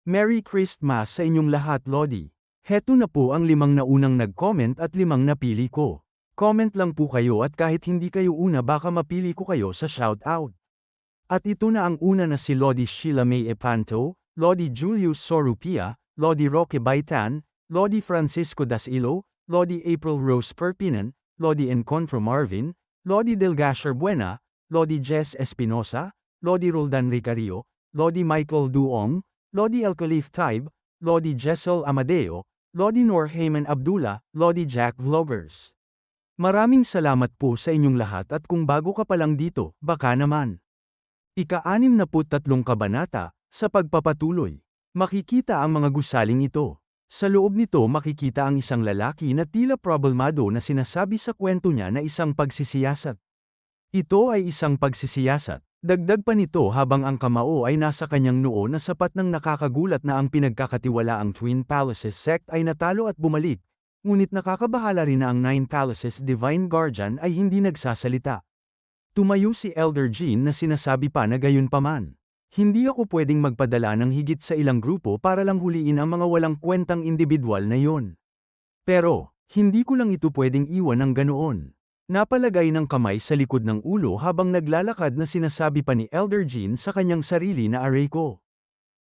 Merry Christmas sa inyong lahat, Lodi. Heto na po ang 5 naunang nag-comment at 5 napili ko. Comment lang po kayo at kahit hindi kayo una baka mapili ko kayo sa shoutout. At ito na ang una na si Lodi Sheila May Epanto, Lodi Julius Sorupia, Lodi Roque Baitan, Lodi Francisco Dasilo, Lodi April Rose Perpinan, Lodi Encontro Marvin, Lodi Delgasher Buena, Lodi Jess Espinosa, Lodi Roldan Ricario, Lodi Michael Duong, Lodi Elcalif Taib, Lodi Jessel Amadeo, Lodi Noor Heyman Abdullah, Lodi Jack Vloggers. Maraming salamat po sa inyong lahat at kung bago ka pa lang dito, baka naman. Ika-63 kabanata, sa pagpapatuloy. Makikita ang mga gusaling ito. Sa loob nito makikita ang isang lalaki na tila problemado na sinasabi sa kwento niya na isang pagsisiyasat. Ito ay isang pagsisiyasat. Dagdag pa nito habang ang kamao ay nasa kanyang noo na sapat ng nakakagulat na ang pinagkakatiwalaang Twin Palaces sect ay natalo at bumalik, ngunit nakakabahala rin na ang Nine Palaces Divine Guardian ay hindi nagsasalita. Tumayo si Elder Jean na sinasabi pa na gayunpaman. Hindi ako pwedeng magpadala ng higit sa ilang grupo para lang huliin ang mga walang kwentang individual na yon. Pero, hindi ko lang ito pwedeng iwan ng ganoon. Napalagay ng kamay sa likod ng ulo habang naglalakad na sinasabi pa ni Elder Jean sa kanyang sarili na aray ko.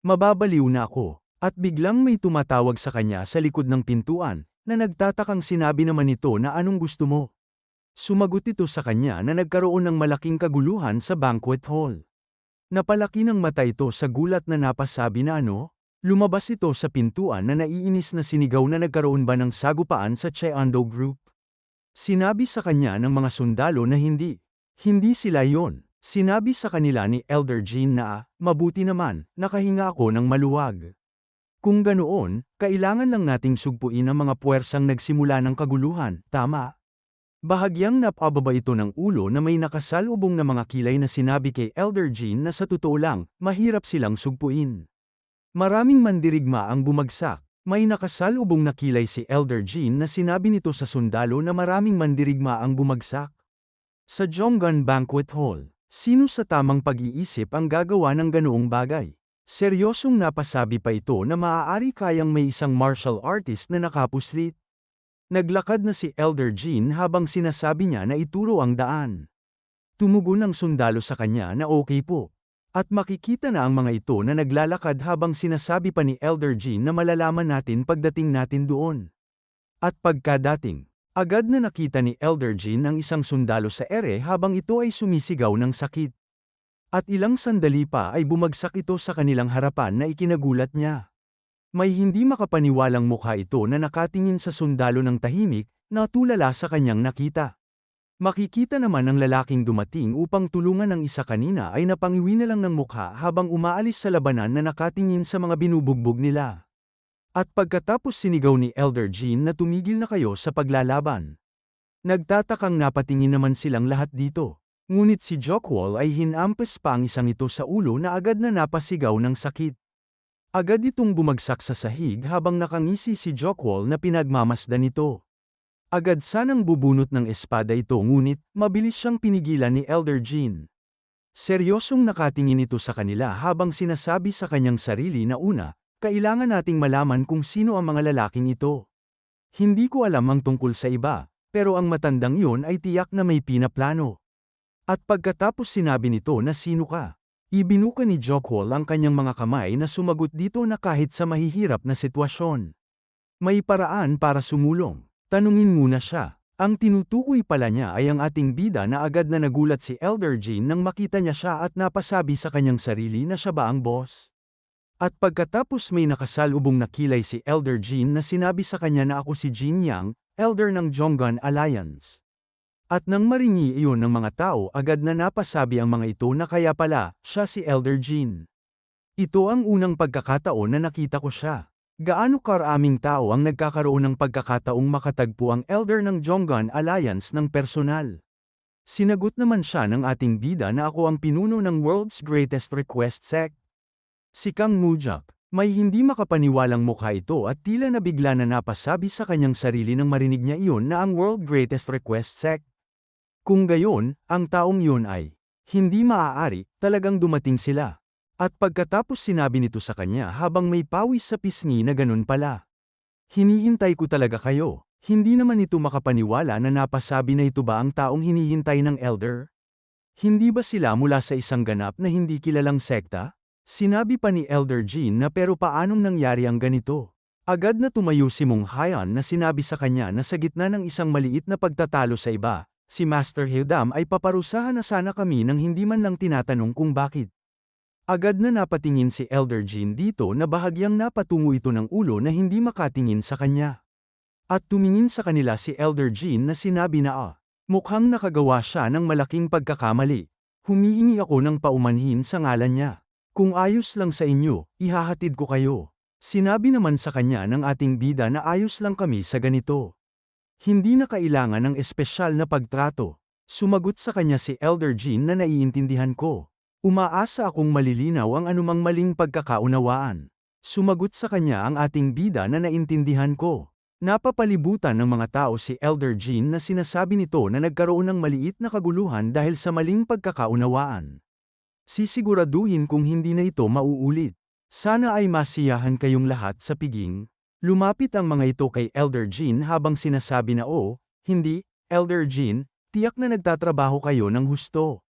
Mababaliw na ako, at biglang may tumatawag sa kanya sa likod ng pintuan, na nagtatakang sinabi naman ito na anong gusto mo. Sumagot ito sa kanya na nagkaroon ng malaking kaguluhan sa banquet hall. Napalaki ng mata ito sa gulat na napasabi na ano? Lumabas ito sa pintuan na naiinis na sinigaw na nagkaroon ba ng sagupaan sa Cheando Group. Sinabi sa kanya ng mga sundalo na hindi sila yon. Sinabi sa kanila ni Elder Jean na, mabuti naman, nakahinga ako ng maluwag. Kung ganoon, kailangan lang nating sugpuin ang mga puwersang nagsimula ng kaguluhan, tama? Bahagyang napababa ito ng ulo na may nakasalubong na mga kilay na sinabi kay Elder Jean na sa totoo lang, mahirap silang sugpuin. Maraming mandirigma ang bumagsak. May nakasalubong na kilay si Elder Jean na sinabi nito sa sundalo na maraming mandirigma ang bumagsak. Sa Jonggan Banquet Hall, sino sa tamang pag-iisip ang gagawa ng ganoong bagay? Seryosong napasabi pa ito na maaari kayang may isang martial artist na nakapuslit. Naglakad na si Elder Jean habang sinasabi niya na ituro ang daan. Tumugon ang sundalo sa kanya na okay po. At makikita na ang mga ito na naglalakad habang sinasabi pa ni Elder Jean na malalaman natin pagdating natin doon. At pagkadating, agad na nakita ni Elder Jean ang isang sundalo sa ere habang ito ay sumisigaw ng sakit. At ilang sandali pa ay bumagsak ito sa kanilang harapan na ikinagulat niya. May hindi makapaniwalang mukha ito na nakatingin sa sundalo ng tahimik, na tulala sa kanyang nakita. Makikita naman ang lalaking dumating upang tulungan ang isa kanina ay napangiwi na lang ng mukha habang umaalis sa labanan na nakatingin sa mga binubugbog nila. At pagkatapos sinigaw ni Elder Jean na tumigil na kayo sa paglalaban. Nagtatakang napatingin naman silang lahat dito. Ngunit si Jockwall ay hinampas pa ang isang ito sa ulo na agad na napasigaw ng sakit. Agad itong bumagsak sa sahig habang nakangisi si Jockwall na pinagmamasdan nito. Agad sanang bubunot ng espada ito ngunit, mabilis siyang pinigilan ni Elder Jean. Seryosong nakatingin ito sa kanila habang sinasabi sa kanyang sarili na una, kailangan nating malaman kung sino ang mga lalaking ito. Hindi ko alam ang tungkol sa iba, pero ang matandang iyon ay tiyak na may pinaplano. At pagkatapos sinabi nito na sino ka? Ibinuka ni Jockwall ang kanyang mga kamay na sumagot dito na kahit sa mahihirap na sitwasyon. May paraan para sumulong. Tanungin muna siya. Ang tinutukoy pala niya ay ang ating bida na agad na nagulat si Elder Jean nang makita niya siya at napasabi sa kanyang sarili na siya ba ang boss. At pagkatapos may nakasalubong na kilay si Elder Jean na sinabi sa kanya na ako si Jean Yang, Elder ng Jonggan Alliance. At nang maringi iyon ng mga tao agad na napasabi ang mga ito na kaya pala, siya si Elder Jean. Ito ang unang pagkakataon na nakita ko siya. Gaano karaming tao ang nagkakaroon ng pagkakataong makatagpo ang Elder ng Jonggan Alliance ng personal? Sinagot naman siya ng ating bida na ako ang pinuno ng World's Greatest Request Sect. Si Kang Mujak. May hindi makapaniwalang mukha ito at tila nabigla na napasabi sa kanyang sarili nang marinig niya iyon na ang World Greatest Request Sect. Kung gayon, ang taong yun ay hindi maaari, talagang dumating sila. At pagkatapos sinabi nito sa kanya habang may pawis sa pisngi na ganun pala. Hinihintay ko talaga kayo. Hindi naman ito makapaniwala na napasabi na ito ba ang taong hinihintay ng elder? Hindi ba sila mula sa isang ganap na hindi kilalang sekta? Sinabi pa ni Elder Jean na pero paanong nangyari ang ganito? Agad na tumayo si Mong Hyan na sinabi sa kanya na sa gitna ng isang maliit na pagtatalo sa iba, si Master Hildam ay paparusahan na sana kami nang hindi man lang tinatanong kung bakit. Agad na napatingin si Elder Jean dito na bahagyang napatungo ito ng ulo na hindi makatingin sa kanya. At tumingin sa kanila si Elder Jean na sinabi na mukhang nakagawa siya ng malaking pagkakamali. Humihingi ako ng paumanhin sa ngalan niya. Kung ayos lang sa inyo, ihahatid ko kayo. Sinabi naman sa kanya ng ating bida na ayos lang kami sa ganito. Hindi na kailangan ng espesyal na pagtrato. Sumagot sa kanya si Elder Jean na naiintindihan ko. Umaasa akong malilinaw ang anumang maling pagkakaunawaan. Sumagot sa kanya ang ating bida na naintindihan ko. Napapalibutan ng mga tao si Elder Jean na sinasabi nito na nagkaroon ng maliit na kaguluhan dahil sa maling pagkakaunawaan. Sisiguraduhin kung hindi na ito mauulit. Sana ay masiyahan kayong lahat sa piging. Lumapit ang mga ito kay Elder Jean habang sinasabi na hindi, Elder Jean, tiyak na nagtatrabaho kayo ng husto.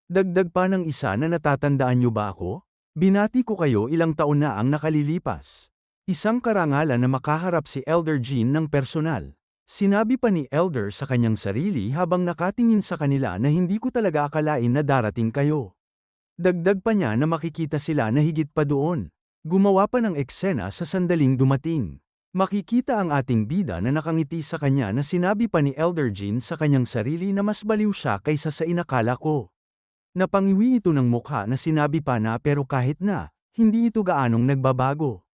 Dagdag pa ng isa na natatandaan niyo ba ako? Binati ko kayo ilang taon na ang nakalilipas. Isang karangalan na makaharap si Elder Jean ng personal. Sinabi pa ni Elder sa kanyang sarili habang nakatingin sa kanila na hindi ko talaga akalain na darating kayo. Dagdag pa niya na makikita sila na higit pa doon. Gumawa pa ng eksena sa sandaling dumating. Makikita ang ating bida na nakangiti sa kanya na sinabi pa ni Elder Jean sa kanyang sarili na mas baliw siya kaysa sa inakala ko. Napangiwi ito ng mukha na sinabi pa na pero kahit na, hindi ito gaanong nagbabago.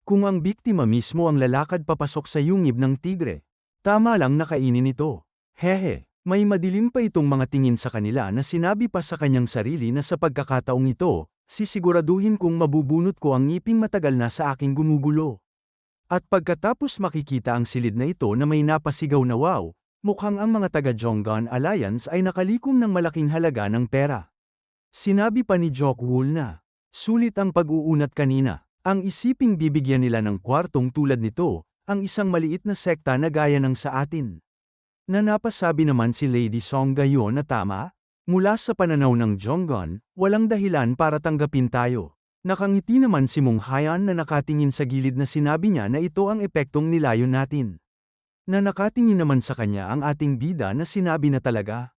Kung ang biktima mismo ang lalakad papasok sa yungib ng tigre, tama lang na kainin ito. Hehe, may madilim pa itong mga tingin sa kanila na sinabi pa sa kanyang sarili na sa pagkakataong ito, sisiguraduhin kong mabubunot ko ang ngiping matagal na sa aking gumugulo. At pagkatapos makikita ang silid na ito na may napasigaw na wow, mukhang ang mga taga-Jonggon Alliance ay nakalikom ng malaking halaga ng pera. Sinabi pa ni Jokwool na, sulit ang pag-uunat kanina. Ang isiping bibigyan nila ng kwartong tulad nito, ang isang maliit na sekta na gaya ng sa atin. Na napasabi naman si Lady Song gayon na tama, mula sa pananaw ng Jonggon, walang dahilan para tanggapin tayo. Nakangiti naman si Mong Hyan na nakatingin sa gilid na sinabi niya na ito ang epektong nilayon natin. Na nakatingin naman sa kanya ang ating bida na sinabi na talaga.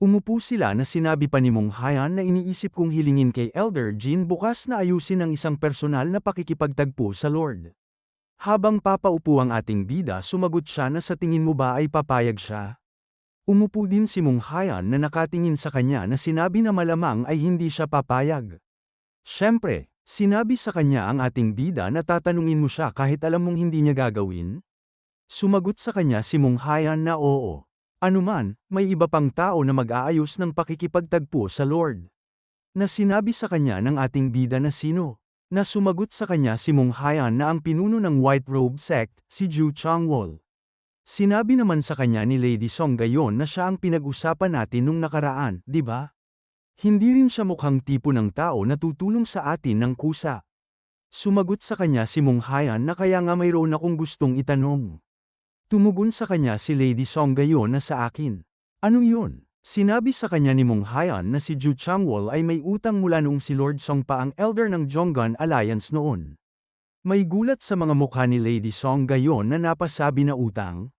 Umupo sila na sinabi pa ni Mong Hyan na iniisip kong hilingin kay Elder Jean bukas na ayusin ang isang personal na pakikipagtagpo sa Lord. Habang papaupo ang ating bida sumagot siya na sa tingin mo ba ay papayag siya? Umupo din si Mong Hyan na nakatingin sa kanya na sinabi na malamang ay hindi siya papayag. Siyempre, sinabi sa kanya ang ating bida na tatanungin mo siya kahit alam mong hindi niya gagawin? Sumagot sa kanya si Mong Hyan na oo. Anuman, may iba pang tao na mag-aayos ng pakikipagtagpo sa Lord. Na sinabi sa kanya ng ating bida na sino? Na sumagot sa kanya si Mong Hyan na ang pinuno ng White Robe Sect, si Ju Changwol. Sinabi naman sa kanya ni Lady Song gayon na siya ang pinag-usapan natin nung nakaraan, di ba? Hindi rin siya mukhang tipo ng tao na tutulong sa atin ng kusa. Sumagot sa kanya si Mong Hyan na kaya nga mayroon akong gustong itanong. Tumugon sa kanya si Lady Song gayon na sa akin. Ano yun? Sinabi sa kanya ni Mong Hyan na si Ju Changwol ay may utang mula noong si Lord Song pa ang elder ng Jonggon Alliance noon. May gulat sa mga mukha ni Lady Song gayon na napasabi na utang.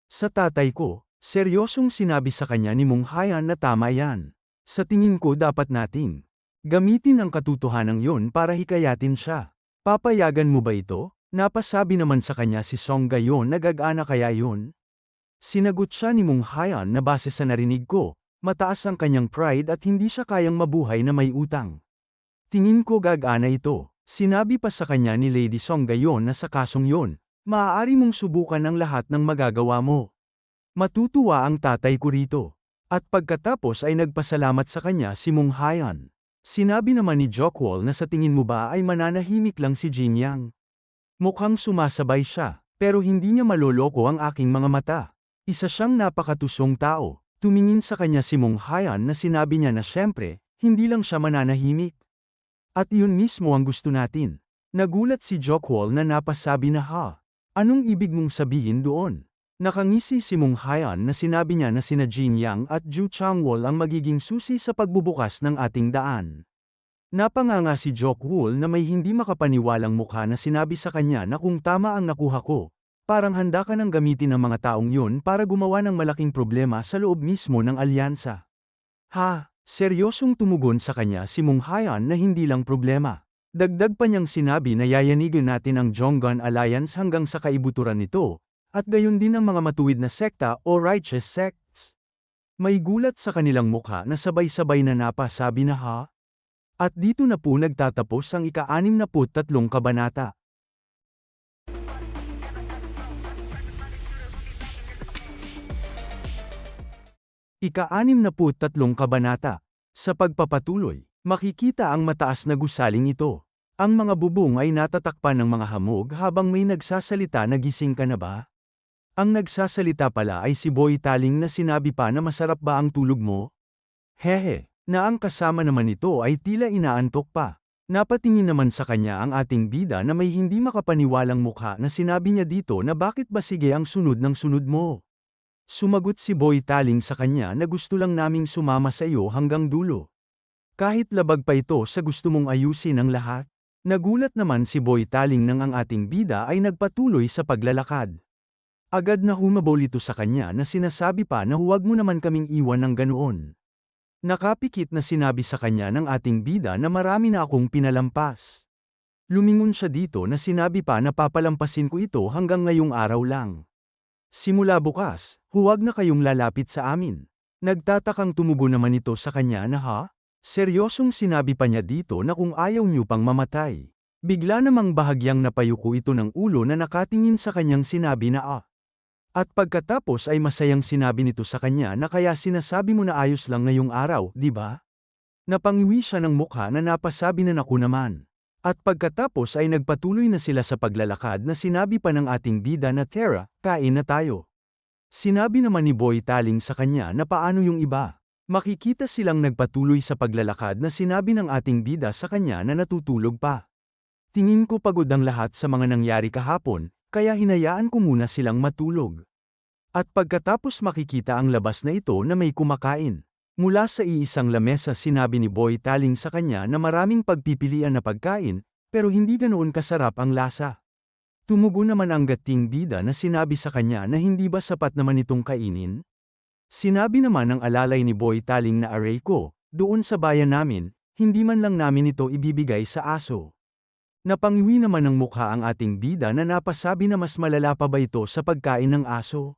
Sa tatay ko, seryosong sinabi sa kanya ni Mong Hyan na tama yan. Sa tingin ko dapat nating gamitin ang katotohanan yon para hikayatin siya. Papayagan mo ba ito? Napasabi naman sa kanya si Song gayon na gagana kaya yun? Sinagot siya ni Mong Hyan na base sa narinig ko, mataas ang kanyang pride at hindi siya kayang mabuhay na may utang. Tingin ko gagana ito. Sinabi pa sa kanya ni Lady Song gayon na sa kasong yon, maaari mong subukan ang lahat ng magagawa mo. Matutuwa ang tatay ko rito. At pagkatapos ay nagpasalamat sa kanya si Mong Hyan. Sinabi naman ni Jokwool na sa tingin mo ba ay mananahimik lang si Jin Yang? Mukhang sumasabay siya, pero hindi niya maloloko ang aking mga mata. Isa siyang napakatusong tao. Tumingin sa kanya si Mong Hyan na sinabi niya na siyempre, hindi lang siya mananahimik. At yun mismo ang gusto natin. Nagulat si Jokwol na napasabi na ha. Anong ibig mong sabihin doon? Nakangisi si Mung Hyan na sinabi niya na sina Jin Yang at Ju Changwol ang magiging susi sa pagbubukas ng ating daan. Napanganga si Jokwol na may hindi makapaniwalang mukha na sinabi sa kanya na kung tama ang nakuha ko, parang handa ka nang gamitin ang mga taong yun para gumawa ng malaking problema sa loob mismo ng alyansa. Ha, seryosong tumugon sa kanya si Mung Hyan na hindi lang problema. Dagdag pa niyang sinabi na yayanigin natin ang Jonggon Alliance hanggang sa kaibuturan nito, at gayon din ang mga matuwid na sekta o righteous sects. May gulat sa kanilang mukha na sabay-sabay na napasabi na ha? At dito na po nagtatapos ang ika-63 kabanata. Ika-63 kabanata. Sa pagpapatuloy, makikita ang mataas na gusaling ito. Ang mga bubong ay natatakpan ng mga hamog habang may nagsasalita na gising ka na ba? Ang nagsasalita pala ay si Boy Taling na sinabi pa na masarap ba ang tulog mo? Hehe, na ang kasama naman nito ay tila inaantok pa. Napatingin naman sa kanya ang ating bida na may hindi makapaniwalang mukha na sinabi niya dito na bakit ba sige ang sunod ng sunod mo? Sumagot si Boy Taling sa kanya na gusto lang naming sumama sa iyo hanggang dulo. Kahit labag pa ito sa gusto mong ayusin ang lahat. Nagulat naman si Boy Taling nang ang ating bida ay nagpatuloy sa paglalakad. Agad na humabol ito sa kanya na sinasabi pa na huwag mo naman kaming iwan ng ganoon. Nakapikit na sinabi sa kanya ng ating bida na marami na akong pinalampas. Lumingon siya dito na sinabi pa na papalampasin ko ito hanggang ngayong araw lang. Simula bukas, huwag na kayong lalapit sa amin. Nagtatakang tumugon naman ito sa kanya na ha? Seryosong sinabi pa niya dito na kung ayaw niyo pang mamatay. Bigla namang bahagyang napayuko ito ng ulo na nakatingin sa kanyang sinabi na At pagkatapos ay masayang sinabi nito sa kanya na kaya sinasabi mo na ayos lang ngayong araw, di ba? Napangiwi siya ng mukha na napasabi na naku naman. At pagkatapos ay nagpatuloy na sila sa paglalakad na sinabi pa ng ating bida na Tara, kain na tayo. Sinabi naman ni Boy Taling sa kanya na paano yung iba. Makikita silang nagpatuloy sa paglalakad na sinabi ng ating bida sa kanya na natutulog pa. Tingin ko pagod ang lahat sa mga nangyari kahapon, kaya hinayaan ko muna silang matulog. At pagkatapos makikita ang labas na ito na may kumakain. Mula sa iisang lamesa sinabi ni Boy Taling sa kanya na maraming pagpipilian na pagkain, pero hindi ganoon kasarap ang lasa. Tumugon naman ang gating bida na sinabi sa kanya na hindi ba sapat naman itong kainin? Sinabi naman ng alalay ni Boy Taling na aray ko, doon sa bayan namin, hindi man lang namin ito ibibigay sa aso. Napangiwi naman ng mukha ang ating bida na napasabi na mas malala pa ba ito sa pagkain ng aso?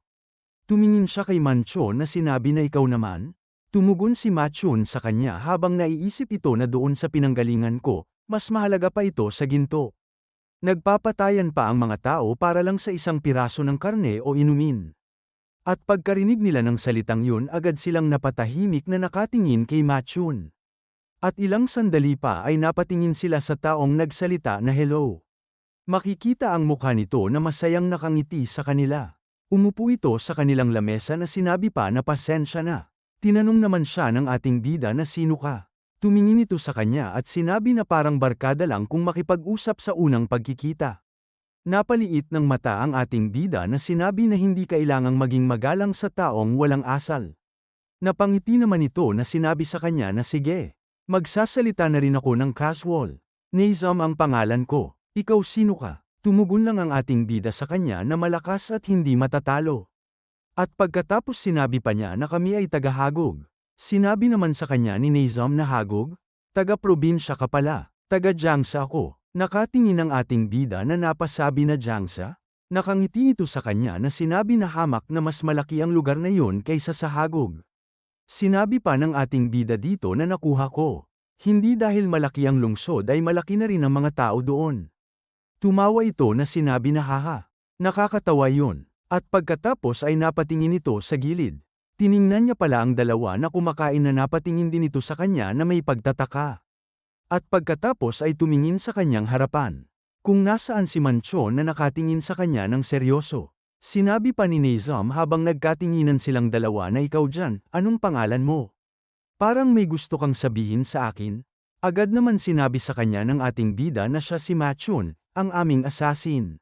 Tumingin siya kay Manchon na sinabi na ikaw naman? Tumugon si Manchon sa kanya habang naiisip ito na doon sa pinanggalingan ko, mas mahalaga pa ito sa ginto. Nagpapatayan pa ang mga tao para lang sa isang piraso ng karne o inumin. At pagkarinig nila ng salitang yun agad silang napatahimik na nakatingin kay Manchon. At ilang sandali pa ay napatingin sila sa taong nagsalita na hello. Makikita ang mukha nito na masayang nakangiti sa kanila. Umupo ito sa kanilang lamesa na sinabi pa na pasensya na. Tinanong naman siya ng ating bida na sino ka. Tumingin ito sa kanya at sinabi na parang barkada lang kung makipag-usap sa unang pagkikita. Napaliit ng mata ang ating bida na sinabi na hindi kailangang maging magalang sa taong walang asal. Napangiti naman ito na sinabi sa kanya na sige. Magsasalita na rin ako ng casual. Nizam ang pangalan ko. Ikaw sino ka? Tumugon lang ang ating bida sa kanya na malakas at hindi matatalo. At pagkatapos sinabi pa niya na kami ay taga-Hagog. Sinabi naman sa kanya ni Nizam na Hagog? Taga-probinsya ka pala. Taga-Jiangsa ako. Nakatingin ang ating bida na napasabi na Jiangsa? Nakangiti ito sa kanya na sinabi na hamak na mas malaki ang lugar na yun kaysa sa Hagog. Sinabi pa ng ating bida dito na nakuha ko. Hindi dahil malaki ang lungsod ay malaki na rin ang mga tao doon. Tumawa ito na sinabi na haha. Nakakatawa yun. At pagkatapos ay napatingin ito sa gilid. Tiningnan niya pala ang dalawa na kumakain na napatingin din ito sa kanya na may pagtataka. At pagkatapos ay tumingin sa kanyang harapan. Kung nasaan si Manchon na nakatingin sa kanya ng seryoso. Sinabi pa ni Nizam habang nagkatinginan silang dalawa na ikaw dyan, anong pangalan mo? Parang may gusto kang sabihin sa akin? Agad naman sinabi sa kanya ng ating bida na siya si Machun, ang aming assassin.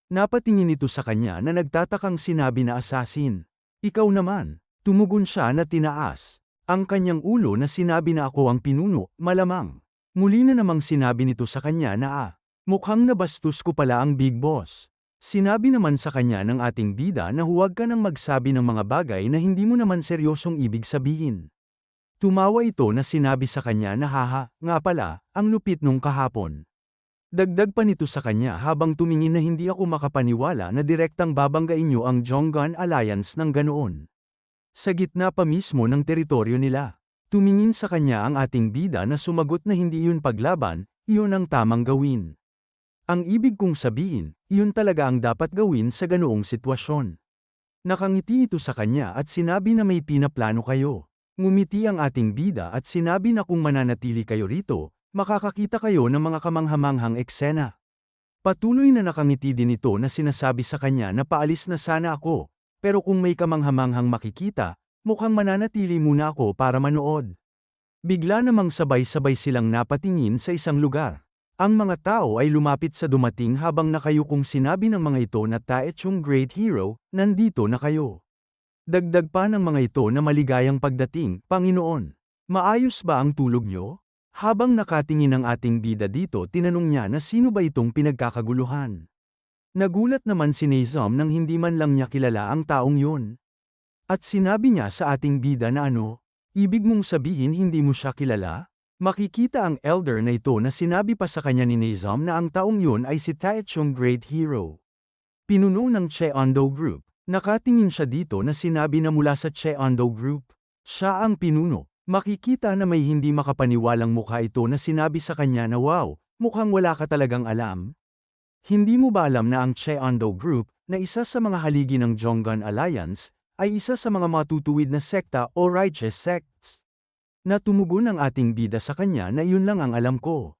Napatingin ito sa kanya na nagtatakang sinabi na assassin. Ikaw naman, tumugon siya na tinaas ang kanyang ulo na sinabi na ako ang pinuno, malamang. Muli na namang sinabi nito sa kanya na mukhang nabastos ko pala ang big boss. Sinabi naman sa kanya ng ating bida na huwag ka nang magsabi ng mga bagay na hindi mo naman seryosong ibig sabihin. Tumawa ito na sinabi sa kanya na haha, nga pala, ang lupit nung kahapon. Dagdag pa nito sa kanya habang tumingin na hindi ako makapaniwala na direktang babanggain niyo ang Jonggan Alliance ng ganoon. Sa gitna pa mismo ng teritoryo nila. Tumingin sa kanya ang ating bida na sumagot na hindi yun paglaban, yun ang tamang gawin. Ang ibig kong sabihin, yun talaga ang dapat gawin sa ganoong sitwasyon. Nakangiti ito sa kanya at sinabi na may pinaplano kayo. Ngumiti ang ating bida at sinabi na kung mananatili kayo rito, makakakita kayo ng mga kamanghamanghang eksena. Patuloy na nakangiti din ito na sinasabi sa kanya na paalis na sana ako, pero kung may kamanghamanghang makikita, mukhang mananatili muna ako para manood. Bigla namang sabay-sabay silang napatingin sa isang lugar. Ang mga tao ay lumapit sa dumating habang nakayukong sinabi ng mga ito na Taechung Great Hero, nandito na kayo. Dagdag pa ng mga ito na maligayang pagdating, Panginoon. Maayos ba ang tulog nyo? Habang nakatingin ang ating bida dito tinanong niya na sino ba itong pinagkakaguluhan. Nagulat naman si Nezam nang hindi man lang niya kilala ang taong yun. At sinabi niya sa ating bida na ibig mong sabihin hindi mo siya kilala? Makikita ang elder na ito na sinabi pa sa kanya ni Nezam na ang taong yun ay si Taechung Great Hero. Pinuno ng Cheondo Group. Nakatingin siya dito na sinabi na mula sa Cheondo Group. Siya ang pinuno. Makikita na may hindi makapaniwalang mukha ito na sinabi sa kanya na wow, mukhang wala ka talagang alam. Hindi mo ba alam na ang Cheondo Group, na isa sa mga haligi ng Jonggan Alliance, ay isa sa mga matutuwid na sekta o righteous sects? Natumugon ang ating bida sa kanya na iyon lang ang alam ko.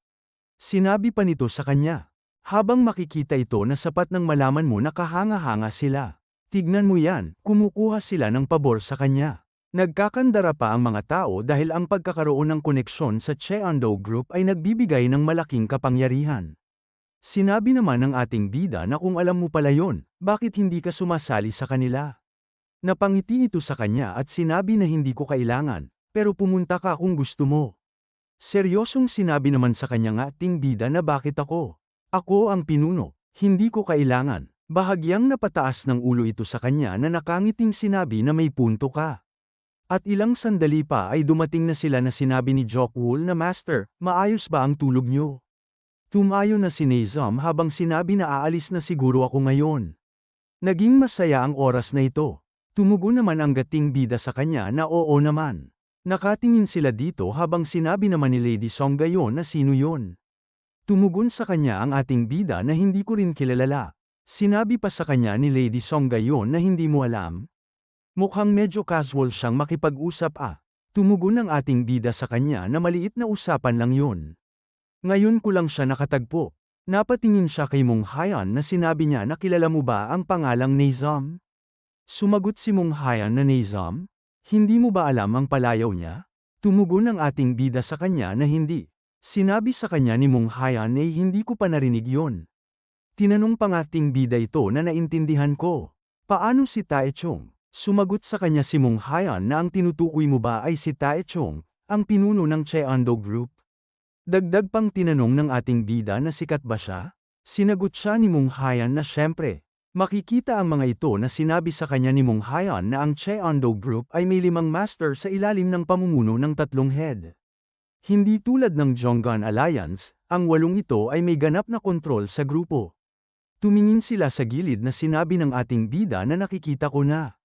Sinabi pa nito sa kanya. Habang makikita ito na sapat nang malaman mo na kahanga-hanga sila. Tignan mo yan, kumukuha sila ng pabor sa kanya. Nagkakandara pa ang mga tao dahil ang pagkakaroon ng koneksyon sa Cheondo Group ay nagbibigay ng malaking kapangyarihan. Sinabi naman ng ating bida na kung alam mo pala yon, bakit hindi ka sumasali sa kanila? Napangiti ito sa kanya at sinabi na hindi ko kailangan, pero pumunta ka kung gusto mo. Seryosong sinabi naman sa kanya ng ating bida na bakit ako? Ako ang pinuno, hindi ko kailangan. Bahagyang napataas ng ulo ito sa kanya na nakangiting sinabi na may punto ka. At ilang sandali pa ay dumating na sila na sinabi ni Jokwool na Master, maayos ba ang tulog niyo? Tumayo na si Nezam habang sinabi na aalis na siguro ako ngayon. Naging masaya ang oras na ito. Tumugon naman ang gating bida sa kanya na oo naman. Nakatingin sila dito habang sinabi naman ni Lady Song gayon na sino yon. Tumugon sa kanya ang ating bida na hindi ko rin kilala. Sinabi pa sa kanya ni Lady Song gayon na hindi mo alam. Mukhang medyo casual siyang makipag-usap Tumugon ang ating bida sa kanya na maliit na usapan lang yun. Ngayon ko lang siya nakatagpo. Napatingin siya kay Mong Hayan na sinabi niya na kilala mo ba ang pangalang Nezam? Sumagot si Mong Hayan na Nezam? Hindi mo ba alam ang palayaw niya? Tumugon ang ating bida sa kanya na hindi. Sinabi sa kanya ni Mong Hayan na hindi ko pa narinig yon. Tinanong pa ng ating bida ito na naintindihan ko. Paano si Taechung? Sumagot sa kanya si Mong Hayan na ang tinutukoy mo ba ay si Taechung, ang pinuno ng Cheondo Group? Dagdag pang tinanong ng ating bida na sikat ba siya? Sinagot siya ni Mong Hayan na syempre. Makikita ang mga ito na sinabi sa kanya ni Mong Hayan na ang Cheondo Group ay may 5 master sa ilalim ng pamumuno ng 3 head. Hindi tulad ng Jonggan Alliance, ang 8 ito ay may ganap na kontrol sa grupo. Tumingin sila sa gilid na sinabi ng ating bida na nakikita ko na.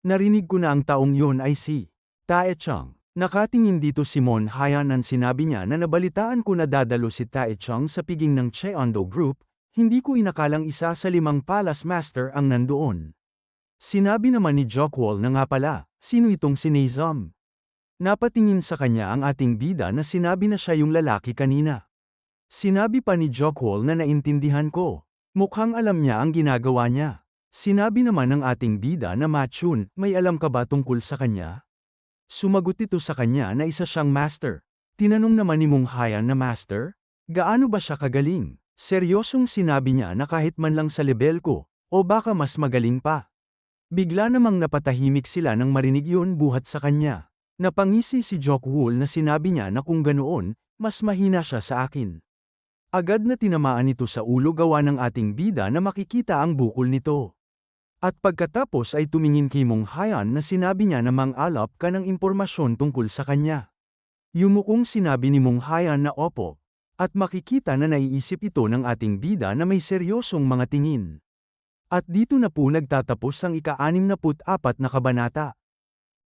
Narinig ko na ang taong yon ay si Taechung. Nakatingin dito si Mon Hayan ang sinabi niya na nabalitaan ko na dadalo si Taechung sa piging ng Cheondo Group, hindi ko inakalang isa sa 5 Palace Master ang nandoon. Sinabi naman ni Jokwool na nga pala, sino itong si Nezam? Napatingin sa kanya ang ating bida na sinabi na siya yung lalaki kanina. Sinabi pa ni Jokwool na naintindihan ko. Mukhang alam niya ang ginagawa niya. Sinabi naman ng ating bida na Machun, may alam ka ba tungkol sa kanya? Sumagot ito sa kanya na isa siyang master. Tinanong naman ni Mong Hayan na Master, gaano ba siya kagaling? Seryosong sinabi niya na kahit man lang sa level ko, o baka mas magaling pa. Bigla namang napatahimik sila nang marinig yun buhat sa kanya. Napangisi si Jokwol na sinabi niya na kung ganoon, mas mahina siya sa akin. Agad na tinamaan ito sa ulo gawa ng ating bida na makikita ang bukol nito. At pagkatapos ay tumingin kay Mong Hayan na sinabi niya na mang-alap ka ng impormasyon tungkol sa kanya. Yumukong sinabi ni Mong Hayan na opo, at makikita na naiisip ito ng ating bida na may seryosong mga tingin. At dito na po nagtatapos ang ika-64 na kabanata.